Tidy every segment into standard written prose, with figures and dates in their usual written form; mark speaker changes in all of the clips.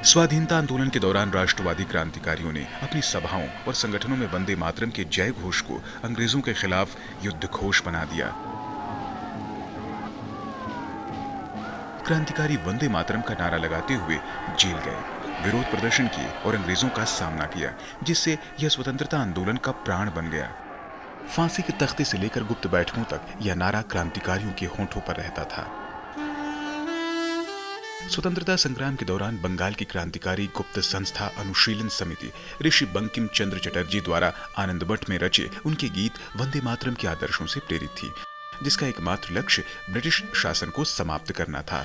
Speaker 1: स्वाधीनता आंदोलन के दौरान राष्ट्रवादी क्रांतिकारियों ने अपनी सभाओं और संगठनों में वंदे मातरम के जय घोष को अंग्रेजों के खिलाफ युद्ध घोष बना दिया। क्रांतिकारी वंदे मातरम का नारा लगाते हुए जेल गए, विरोध प्रदर्शन किए और अंग्रेजों का सामना किया, जिससे यह स्वतंत्रता आंदोलन का प्राण बन गया। फांसी के तख्ते से लेकर गुप्त बैठकों तक यह नारा क्रांतिकारियों के होठों पर रहता था। स्वतंत्रता संग्राम के दौरान बंगाल की क्रांतिकारी गुप्त संस्था अनुशीलन समिति ऋषि बंकिम चंद्र चटर्जी द्वारा आनंद मठ में रचे उनके गीत वंदे मातरम के आदर्शों से प्रेरित थी, जिसका एकमात्र लक्ष्य ब्रिटिश शासन को समाप्त करना था।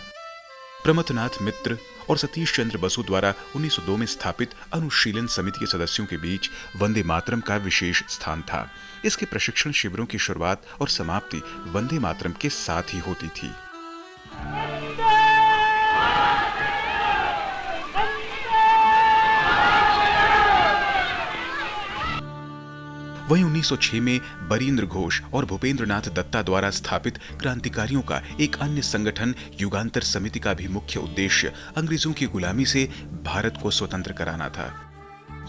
Speaker 1: प्रमथनाथ मित्र और सतीश चंद्र बसु द्वारा 1902 में स्थापित अनुशीलन समिति के सदस्यों के बीच वंदे मातरम का विशेष स्थान था। इसके प्रशिक्षण शिविरों की शुरुआत और समाप्ति वंदे मातरम के साथ ही होती थी। वहीं 1906 में बरीन्द्र घोष और भूपेंद्र नाथ दत्ता द्वारा स्थापित क्रांतिकारियों का एक अन्य संगठन युगांतर समिति का भी मुख्य उद्देश्य अंग्रेजों की गुलामी से भारत को स्वतंत्र कराना था।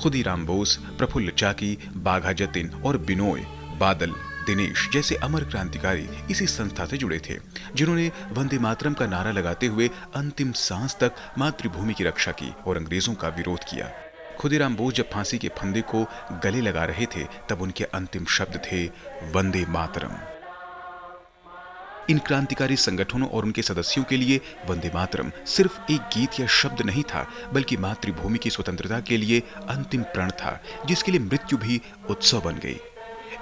Speaker 1: खुदीराम बोस, प्रफुल्ल चाकी, बाघा जतिन और बिनोय बादल, दिनेश जैसे अमर क्रांतिकारी इसी संस्था से जुड़े थे, जिन्होंने वंदे मातरम का नारा लगाते हुए अंतिम सांस तक मातृभूमि की रक्षा की और अंग्रेजों का विरोध किया। खुदीराम बोस जब फांसी के फंदे को गले लगा रहे थे, तब उनके अंतिम शब्द थे वंदे मातरम। इन क्रांतिकारी संगठनों और उनके सदस्यों के लिए वंदे मातरम सिर्फ एक गीत या शब्द नहीं था, बल्कि मातृभूमि की स्वतंत्रता के लिए अंतिम प्रण था, जिसके लिए मृत्यु भी उत्सव बन गई।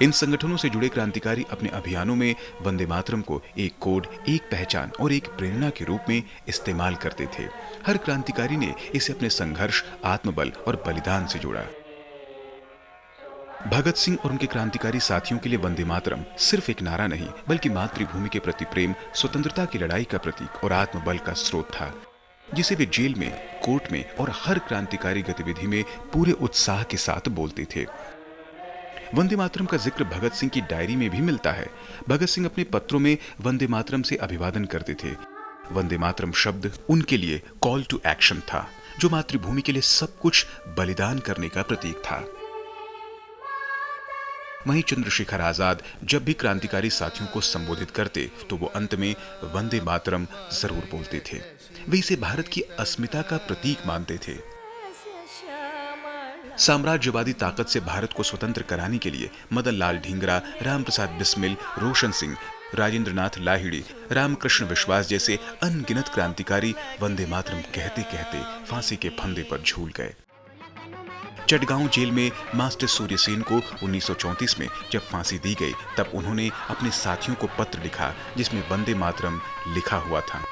Speaker 1: इन संगठनों से जुड़े क्रांतिकारी अपने अभियानों में वंदे मातरम को एक कोड, एक पहचान और एक प्रेरणा के रूप में इस्तेमाल करते थे। हर क्रांतिकारी ने इसे अपने संघर्ष, आत्मबल और बलिदान से जोड़ा। भगत सिंह और उनके क्रांतिकारी साथियों के लिए वंदे मातरम सिर्फ एक नारा नहीं, बल्कि मातृभूमि के प्रति प्रेम, स्वतंत्रता की लड़ाई का प्रतीक और आत्मबल का स्रोत था, जिसे वे जेल में, कोर्ट में और हर क्रांतिकारी गतिविधि में पूरे उत्साह के साथ बोलते थे। वंदे मातरम का जिक्र भगत सिंह की डायरी में भी मिलता है। भगत सिंह अपने पत्रों में वंदे मातरम से अभिवादन करते थे। वंदे मातरम शब्द उनके लिए कॉल टू एक्शन था, जो मातृभूमि के लिए सब कुछ बलिदान करने का प्रतीक था। वहीं चंद्रशेखर आजाद जब भी क्रांतिकारी साथियों को संबोधित करते, तो वो अंत में वंदे मातरम जरूर बोलते थे। वे इसे भारत की अस्मिता का प्रतीक मानते थे। साम्राज्यवादी ताकत से भारत को स्वतंत्र कराने के लिए मदन लाल ढींगरा, रामप्रसाद बिस्मिल, रोशन सिंह, राजेंद्र नाथ लाहिड़ी, रामकृष्ण विश्वास जैसे अनगिनत क्रांतिकारी वंदे मातरम कहते कहते फांसी के फंदे पर झूल गए। चटगांव जेल में मास्टर सूर्यसेन को 1934 में जब फांसी दी गई, तब उन्होंने अपने साथियों को पत्र लिखा, जिसमें वंदे मातरम लिखा हुआ था।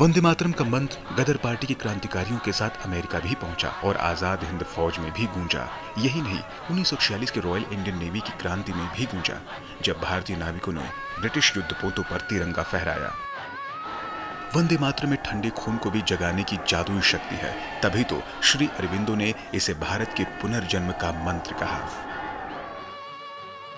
Speaker 1: वंदे मातरम का मंत्र गदर पार्टी के क्रांतिकारियों के साथ अमेरिका भी पहुंचा और आजाद हिंद फौज में भी गूंजा। यही नहीं, 1946 के रॉयल इंडियन नेवी की क्रांति में भी गूंजा, जब भारतीय नाविकों ने ब्रिटिश युद्धपोतों पर तिरंगा फहराया। वंदे मातरम में ठंडे खून को भी जगाने की जादुई शक्ति है, तभी तो श्री अरविंदो ने इसे भारत के पुनर्जन्म का मंत्र कहा।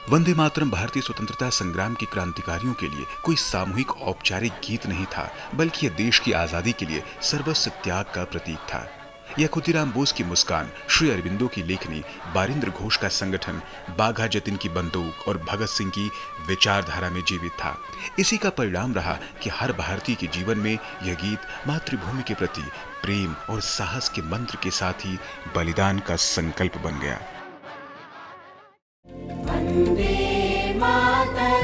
Speaker 1: वंदे मातरम भारतीय स्वतंत्रता संग्राम के क्रांतिकारियों के लिए कोई सामूहिक औपचारिक गीत नहीं था, बल्कि यह देश की आजादी के लिए सर्वस्व त्याग का प्रतीक था। यह खुदीराम बोस की मुस्कान, श्री अरविंदो की लेखनी, बारिंद्र घोष का संगठन, बाघा जतिन की बंदूक और भगत सिंह की विचारधारा में जीवित था। इसी का परिणाम रहा कि हर भारतीय के जीवन में यह गीत मातृभूमि के प्रति प्रेम और साहस के मंत्र के साथ ही बलिदान का संकल्प बन गया।
Speaker 2: वंदे मातरम।